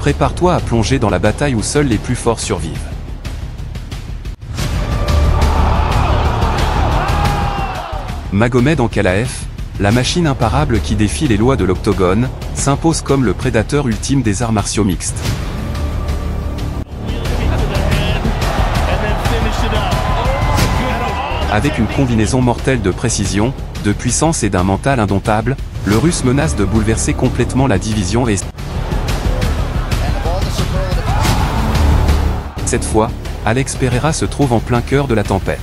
Prépare-toi à plonger dans la bataille où seuls les plus forts survivent. Magomed Ankalaev, la machine imparable qui défie les lois de l'octogone, s'impose comme le prédateur ultime des arts martiaux mixtes. Avec une combinaison mortelle de précision, de puissance et d'un mental indomptable, le Russe menace de bouleverser complètement la division Est. Cette fois, Alex Pereira se trouve en plein cœur de la tempête.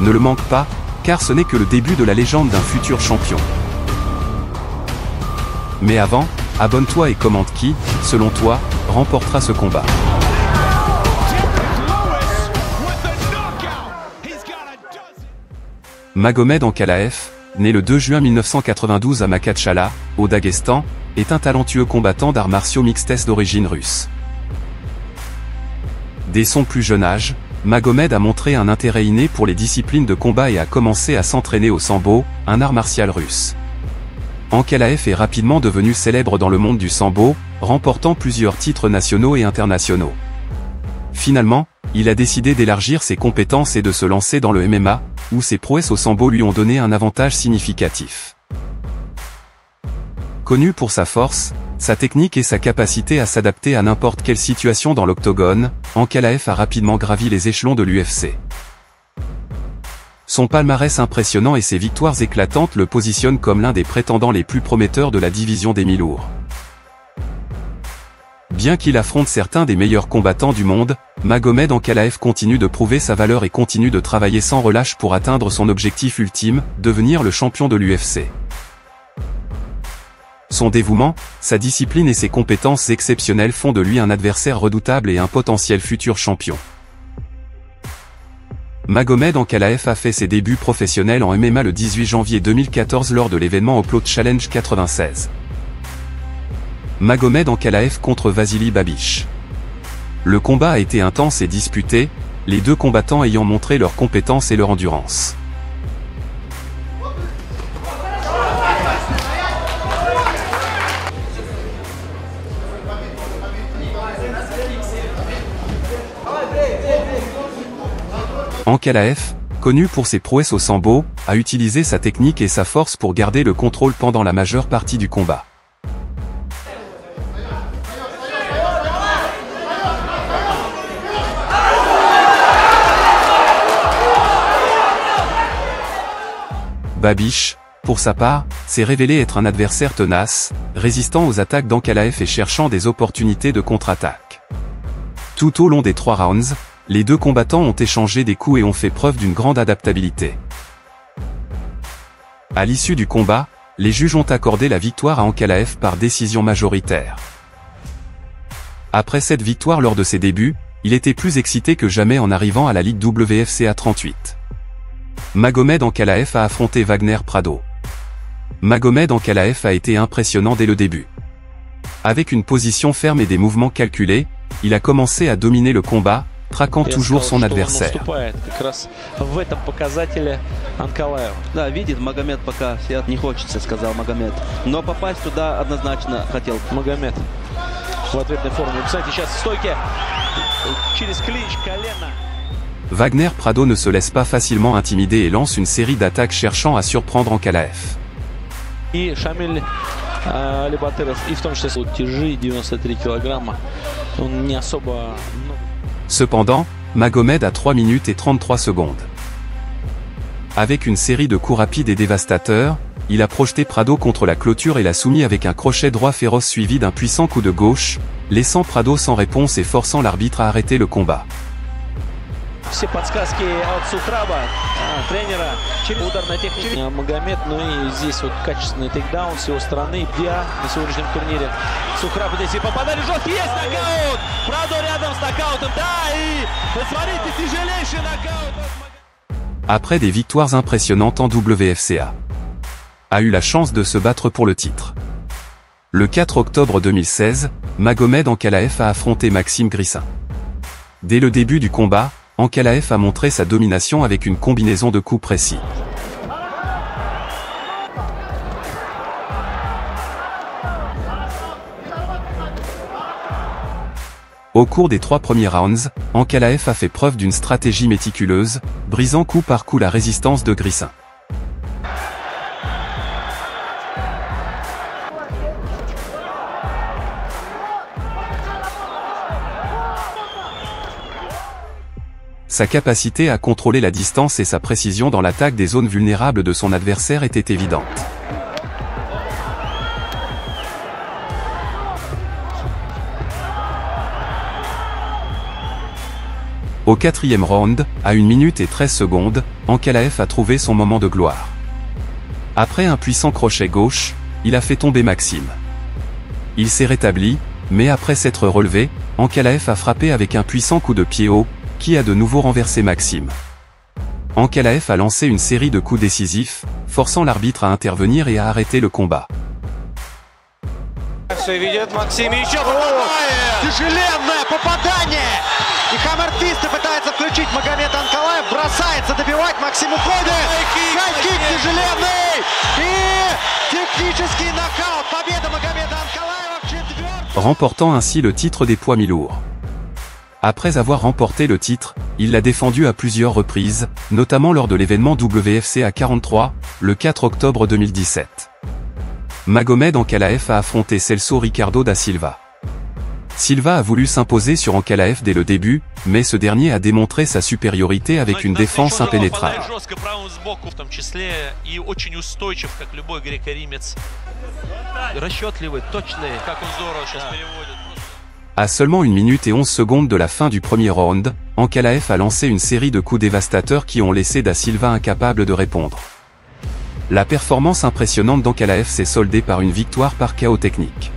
Ne le manque pas, car ce n'est que le début de la légende d'un futur champion. Mais avant, abonne-toi et commente qui, selon toi, remportera ce combat. Magomed Ankalaev, né le 2 juin 1992 à Makhachkala, au Daghestan, est un talentueux combattant d'arts martiaux mixtes d'origine russe. Dès son plus jeune âge, Magomed a montré un intérêt inné pour les disciplines de combat et a commencé à s'entraîner au sambo, un art martial russe. Ankalaev est rapidement devenu célèbre dans le monde du sambo, remportant plusieurs titres nationaux et internationaux. Finalement, il a décidé d'élargir ses compétences et de se lancer dans le MMA, où ses prouesses au sambo lui ont donné un avantage significatif. Connu pour sa force, sa technique et sa capacité à s'adapter à n'importe quelle situation dans l'octogone, Ankalaev a rapidement gravi les échelons de l'UFC. Son palmarès impressionnant et ses victoires éclatantes le positionnent comme l'un des prétendants les plus prometteurs de la division des mi-lourds. Bien qu'il affronte certains des meilleurs combattants du monde, Magomed Ankalaev continue de prouver sa valeur et continue de travailler sans relâche pour atteindre son objectif ultime, devenir le champion de l'UFC. Son dévouement, sa discipline et ses compétences exceptionnelles font de lui un adversaire redoutable et un potentiel futur champion. Magomed Ankalaev a fait ses débuts professionnels en MMA le 18 janvier 2014 lors de l'événement Upload Challenge 96. Magomed Ankalaev contre Vasily Babish. Le combat a été intense et disputé, les deux combattants ayant montré leurs compétences et leur endurance. Ankalaev, connu pour ses prouesses au sambo, a utilisé sa technique et sa force pour garder le contrôle pendant la majeure partie du combat. Babish, pour sa part, s'est révélé être un adversaire tenace, résistant aux attaques d'Ankalaev et cherchant des opportunités de contre-attaque. Tout au long des 3 rounds, les deux combattants ont échangé des coups et ont fait preuve d'une grande adaptabilité. À l'issue du combat, les juges ont accordé la victoire à Ankalaev par décision majoritaire. Après cette victoire lors de ses débuts, il était plus excité que jamais en arrivant à la Ligue WFCA 38. Magomed Ankalaev a affronté Wagner Prado. Magomed Ankalaev a été impressionnant dès le début. Avec une position ferme et des mouvements calculés, il a commencé à dominer le combat, traquant toujours son adversaire. Да, видит Магомед пока не хочется, сказал Магомед. Но попасть туда однозначно хотел Магомед. В ответной форме. Кстати, сейчас в стойке через клинч колено. Wagner Prado ne se laisse pas facilement intimider et lance une série d'attaques cherchant à surprendre Ankalaev. И Шамиль Алибатыров, и в том числе тяжи 93 килограмма. Он не особо... Cependant, Magomed a 3 minutes et 33 secondes. Avec une série de coups rapides et dévastateurs, il a projeté Prado contre la clôture et l'a soumis avec un crochet droit féroce suivi d'un puissant coup de gauche, laissant Prado sans réponse et forçant l'arbitre à arrêter le combat. Все подсказки от Сухраба, тренера, ударная техника Магомед, ну и здесь вот качественный тейкдаун с его стороны, Биа на сегодняшнем турнире. Сухраб здесь и попадали жесткий, есть нокаут! Прадо рядом с нокаутом, да, и посмотрите, тяжелейший нокаут! Après des victoires impressionnantes en WFCA, a eu la chance de se battre pour le titre. Le 4 octobre 2016, Magomed Ankalaev a affronté Maxime Grissin. Dès le début du combat, Ankalaev a montré sa domination avec une combinaison de coups précis. Au cours des 3 premiers rounds, Ankalaev a fait preuve d'une stratégie méticuleuse, brisant coup par coup la résistance de Grissin. Sa capacité à contrôler la distance et sa précision dans l'attaque des zones vulnérables de son adversaire étaient évidentes. Au 4e round, à 1 minute et 13 secondes, Ankalaev a trouvé son moment de gloire. Après un puissant crochet gauche, il a fait tomber Maxime. Il s'est rétabli, mais après s'être relevé, Ankalaev a frappé avec un puissant coup de pied haut, qui a de nouveau renversé Maxime. Ankalaev a lancé une série de coups décisifs, forçant l'arbitre à intervenir et à arrêter le combat. И хаммертисты пытаются включить Магомед Анкалаев, бросается добивать, Максим уходит, хайкик тяжеленный и технический нокаут, победа Магомеда Анкалаева в 4-м. Remportant ainsi le titre des poids mi-lourds. Après avoir remporté le titre, il l'a défendu à plusieurs reprises, notamment lors de l'événement WFC à 43, le 4 octobre 2017. Magomed Ankalaev a affronté Celso Ricardo da Silva. Silva a voulu s'imposer sur Ankalaev dès le début, mais ce dernier a démontré sa supériorité avec une défense impénétrable. À seulement 1 minute et 11 secondes de la fin du premier round, Ankalaev a lancé une série de coups dévastateurs qui ont laissé da Silva incapable de répondre. La performance impressionnante d'Ankalaev s'est soldée par une victoire par KO technique.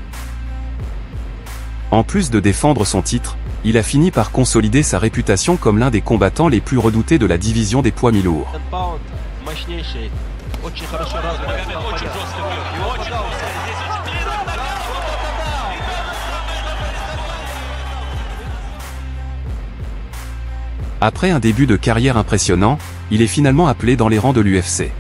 En plus de défendre son titre, il a fini par consolider sa réputation comme l'un des combattants les plus redoutés de la division des poids mi-lourds. Après un début de carrière impressionnant, il est finalement appelé dans les rangs de l'UFC.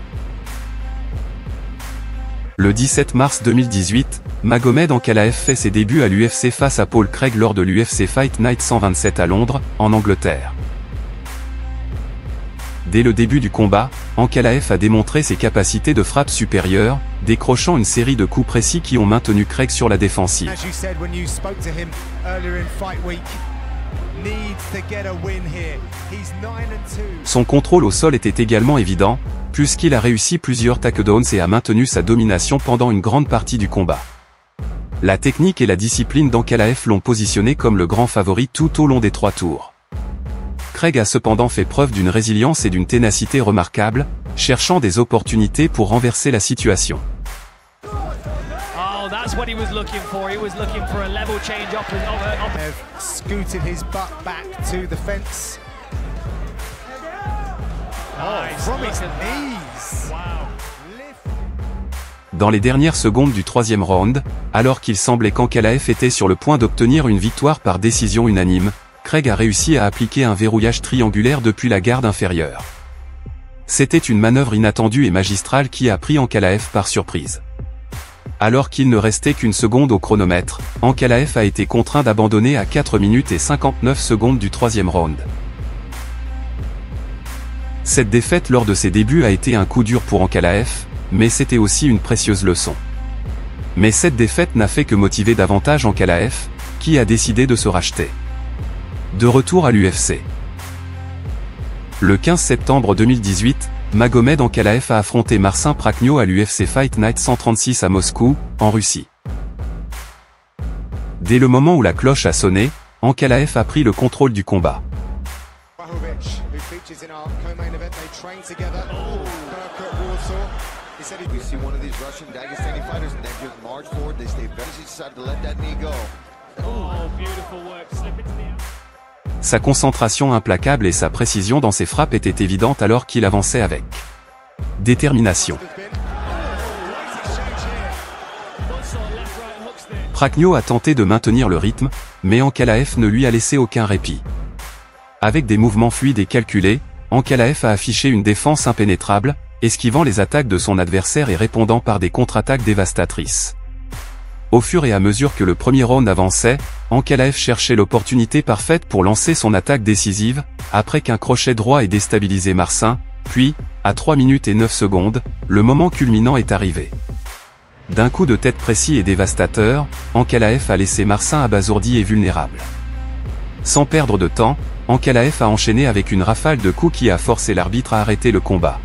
Le 17 mars 2018, Magomed Ankalaev fait ses débuts à l'UFC face à Paul Craig lors de l'UFC Fight Night 127 à Londres, en Angleterre. Dès le début du combat, Ankalaev a démontré ses capacités de frappe supérieures, décrochant une série de coups précis qui ont maintenu Craig sur la défensive. Son contrôle au sol était également évident, puisqu'il a réussi plusieurs takedowns et a maintenu sa domination pendant une grande partie du combat. La technique et la discipline d'Ankalaev l'ont positionné comme le grand favori tout au long des 3 tours. Craig a cependant fait preuve d'une résilience et d'une ténacité remarquables, cherchant des opportunités pour renverser la situation. That's what he was looking for. He was looking for a level change up and Scooted his butt back to the fence. From his knees. Wow. Dans les dernières secondes du 3e round, alors qu'il semblait qu'Ankalaev était sur le point d'obtenir une victoire par décision unanime, Craig a réussi à appliquer un verrouillage triangulaire depuis la garde inférieure. C'était une manœuvre inattendue et magistrale qui a pris Ankalaev par surprise. Alors qu'il ne restait qu'une seconde au chronomètre, Ankalaev a été contraint d'abandonner à 4 minutes et 59 secondes du 3e round. Cette défaite lors de ses débuts a été un coup dur pour Ankalaev, mais c'était aussi une précieuse leçon. Mais cette défaite n'a fait que motiver davantage Ankalaev, qui a décidé de se racheter. De retour à l'UFC. Le 15 septembre 2018, Magomed Ankalaev a affronté Marcin Prachnio à l'UFC Fight Night 136 à Moscou, en Russie. Dès le moment où la cloche a sonné, Ankalaev a pris le contrôle du combat. Sa concentration implacable et sa précision dans ses frappes étaient évidentes alors qu'il avançait avec détermination. Prachnio a tenté de maintenir le rythme, mais Ankalaev ne lui a laissé aucun répit. Avec des mouvements fluides et calculés, Ankalaev a affiché une défense impénétrable, esquivant les attaques de son adversaire et répondant par des contre-attaques dévastatrices. Au fur et à mesure que le premier round avançait, Ankalaev cherchait l'opportunité parfaite pour lancer son attaque décisive, après qu'un crochet droit ait déstabilisé Marcin, puis, à 3 minutes et 9 secondes, le moment culminant est arrivé. D'un coup de tête précis et dévastateur, Ankalaev a laissé Marcin abasourdi et vulnérable. Sans perdre de temps, Ankalaev a enchaîné avec une rafale de coups qui a forcé l'arbitre à arrêter le combat.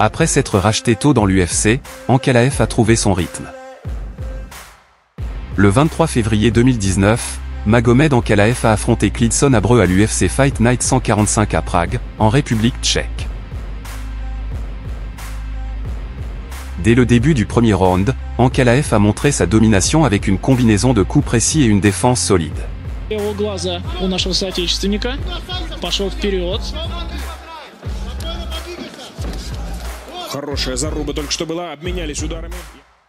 Après s'être racheté tôt dans l'UFC, Ankalaev a trouvé son rythme. Le 23 février 2019, Magomed Ankalaev a affronté Klidson Abreu à l'UFC Fight Night 145 à Prague, en République tchèque. Dès le début du premier round, Ankalaev a montré sa domination avec une combinaison de coups précis et une défense solide.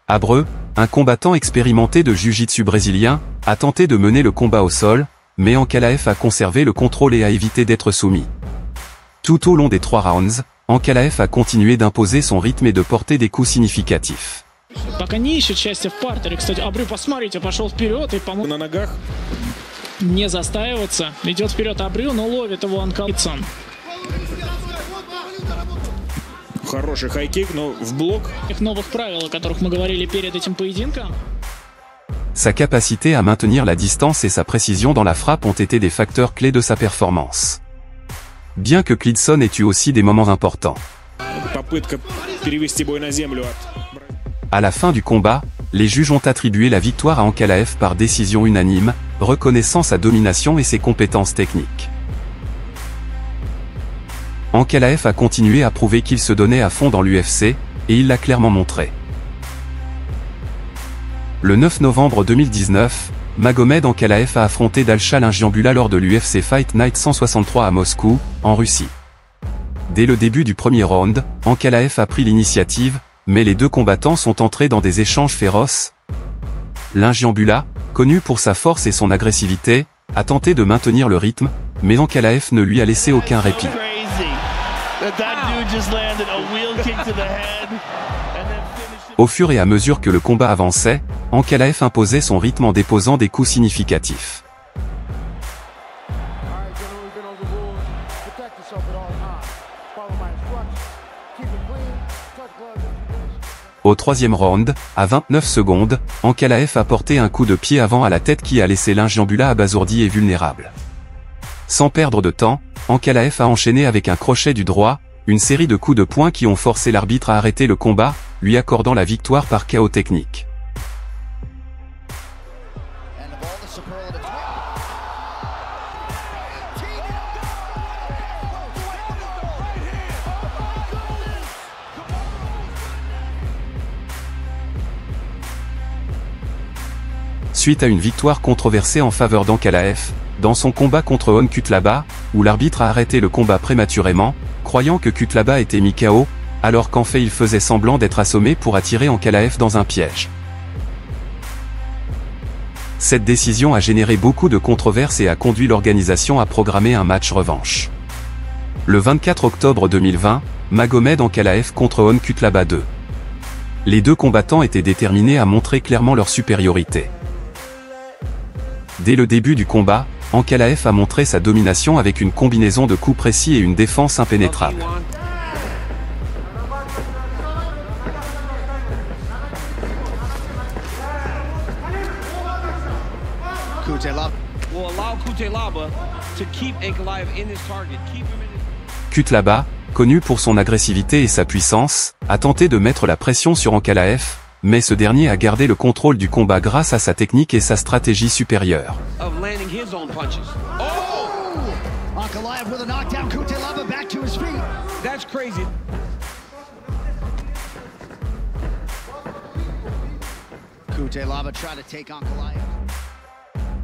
Abreu, un combattant expérimenté de jiu-jitsu brésilien, a tenté de mener le combat au sol, mais Ankalaev a conservé le contrôle et a évité d'être soumis. Tout au long des 3 rounds, Ankalaev a continué d'imposer son rythme et de porter des coups significatifs. Sa capacité à maintenir la distance et sa précision dans la frappe ont été des facteurs clés de sa performance. Bien que Klidson ait eu aussi des moments importants. À la fin du combat, les juges ont attribué la victoire à Ankalaev par décision unanime, reconnaissant sa domination et ses compétences techniques. Ankalaev a continué à prouver qu'il se donnait à fond dans l'UFC, et il l'a clairement montré. Le 9 novembre 2019, Magomed Ankalaev a affronté Dalcha Lungiambula lors de l'UFC Fight Night 163 à Moscou, en Russie. Dès le début du premier round, Ankalaev a pris l'initiative, mais les deux combattants sont entrés dans des échanges féroces. Lungiambula, connu pour sa force et son agressivité, a tenté de maintenir le rythme, mais Ankalaev ne lui a laissé aucun répit. Au fur et à mesure que le combat avançait, Ankalaev imposait son rythme en déposant des coups significatifs. Au troisième round, à 29 secondes, Ankalaev a porté un coup de pied avant à la tête qui a laissé Lungiambula abasourdi et vulnérable. Sans perdre de temps, Ankalaev a enchaîné avec un crochet du droit, une série de coups de poing qui ont forcé l'arbitre à arrêter le combat, lui accordant la victoire par KO technique. Suite à une victoire controversée en faveur d'Ankalaev, dans son combat contre On Cutlaba, où l'arbitre a arrêté le combat prématurément, croyant que Cutlaba était mis KO, alors qu'en fait il faisait semblant d'être assommé pour attirer Ankalaev dans un piège. Cette décision a généré beaucoup de controverses et a conduit l'organisation à programmer un match revanche. Le 24 octobre 2020, Magomed Ankalaev contre On Cutlaba 2. Les deux combattants étaient déterminés à montrer clairement leur supériorité. Dès le début du combat, Ankalaev a montré sa domination avec une combinaison de coups précis et une défense impénétrable. Cutlaba, connu pour son agressivité et sa puissance, a tenté de mettre la pression sur Ankalaev, mais ce dernier a gardé le contrôle du combat grâce à sa technique et sa stratégie supérieure.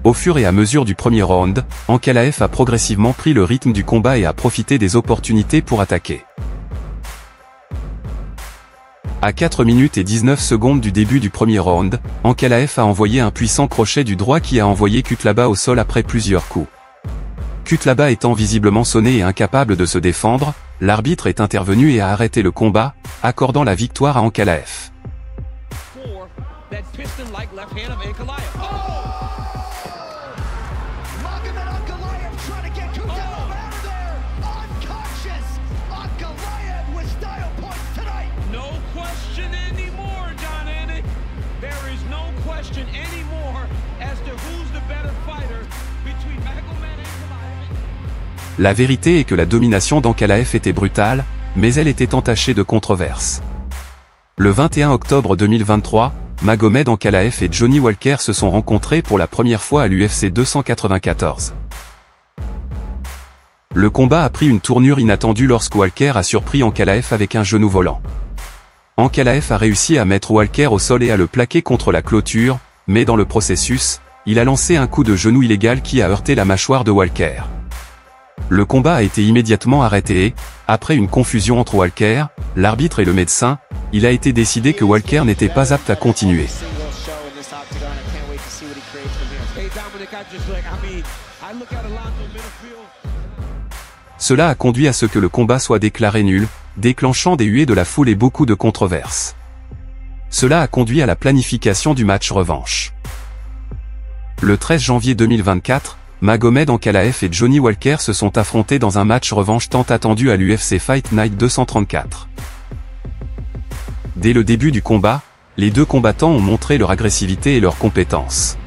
Au fur et à mesure du premier round, Ankalaev a progressivement pris le rythme du combat et a profité des opportunités pour attaquer. À 4 minutes et 19 secondes du début du premier round, Ankalaev a envoyé un puissant crochet du droit qui a envoyé Cutlaba au sol après plusieurs coups. Cutlaba étant visiblement sonné et incapable de se défendre, l'arbitre est intervenu et a arrêté le combat, accordant la victoire à Ankalaev. La vérité est que la domination d'Ankalaev était brutale, mais elle était entachée de controverses. Le 21 octobre 2023, Magomed Ankalaev et Johnny Walker se sont rencontrés pour la première fois à l'UFC 294. Le combat a pris une tournure inattendue lorsque Walker a surpris Ankalaev avec un genou volant. Ankalaev a réussi à mettre Walker au sol et à le plaquer contre la clôture, mais dans le processus, il a lancé un coup de genou illégal qui a heurté la mâchoire de Walker. Le combat a été immédiatement arrêté et, après une confusion entre Walker, l'arbitre et le médecin, il a été décidé que Walker n'était pas apte à continuer. Cela a conduit à ce que le combat soit déclaré nul, déclenchant des huées de la foule et beaucoup de controverses. Cela a conduit à la planification du match revanche. Le 13 janvier 2024, Magomed Ankalaev et Johnny Walker se sont affrontés dans un match revanche tant attendu à l'UFC Fight Night 234. Dès le début du combat, les deux combattants ont montré leur agressivité et leur compétence.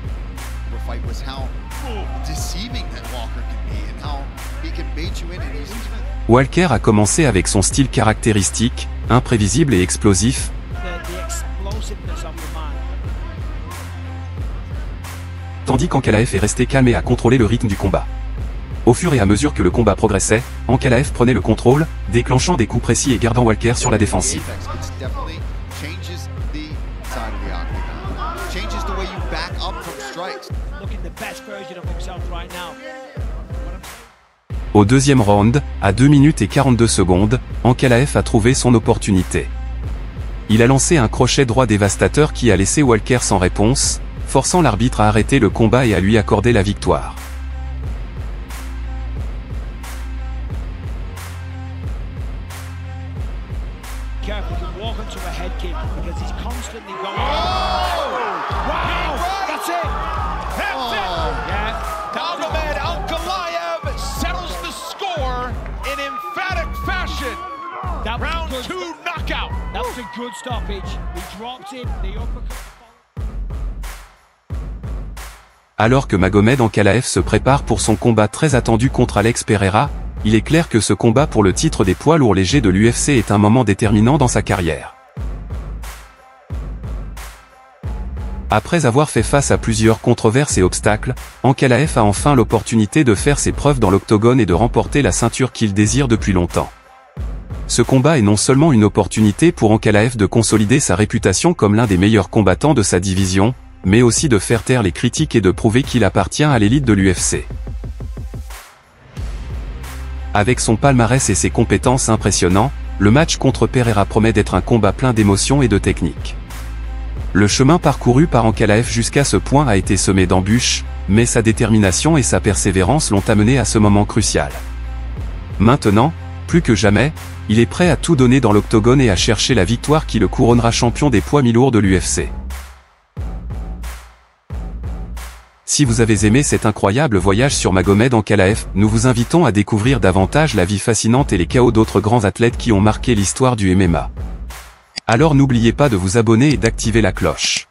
Walker a commencé avec son style caractéristique, imprévisible et explosif, tandis qu'Ankalaev est resté calme et a contrôlé le rythme du combat. Au fur et à mesure que le combat progressait, Ankalaev prenait le contrôle, déclenchant des coups précis et gardant Walker sur la défensive. Au deuxième round, à 2 minutes et 42 secondes, Ankalaev a trouvé son opportunité. Il a lancé un crochet droit dévastateur qui a laissé Walker sans réponse, forçant l'arbitre à arrêter le combat et à lui accorder la victoire. Round 2 knockout. That was a good stoppage. He dropped it. The uppercut. Alors que Magomed Ankalaev se prépare pour son combat très attendu contre Alex Pereira, il est clair que ce combat pour le titre des poids lourds légers de l'UFC est un moment déterminant dans sa carrière. Après avoir fait face à plusieurs controverses et obstacles, Ankalaev a enfin l'opportunité de faire ses preuves dans l'octogone et de remporter la ceinture qu'il désire depuis longtemps. Ce combat est non seulement une opportunité pour Ankalaev de consolider sa réputation comme l'un des meilleurs combattants de sa division, mais aussi de faire taire les critiques et de prouver qu'il appartient à l'élite de l'UFC. Avec son palmarès et ses compétences impressionnants, le match contre Pereira promet d'être un combat plein d'émotions et de technique. Le chemin parcouru par Ankalaev jusqu'à ce point a été semé d'embûches, mais sa détermination et sa persévérance l'ont amené à ce moment crucial. Maintenant, plus que jamais, il est prêt à tout donner dans l'octogone et à chercher la victoire qui le couronnera champion des poids mi-lourds de l'UFC. Si vous avez aimé cet incroyable voyage sur Magomed Ankalaev, nous vous invitons à découvrir davantage la vie fascinante et les chaos d'autres grands athlètes qui ont marqué l'histoire du MMA. Alors n'oubliez pas de vous abonner et d'activer la cloche.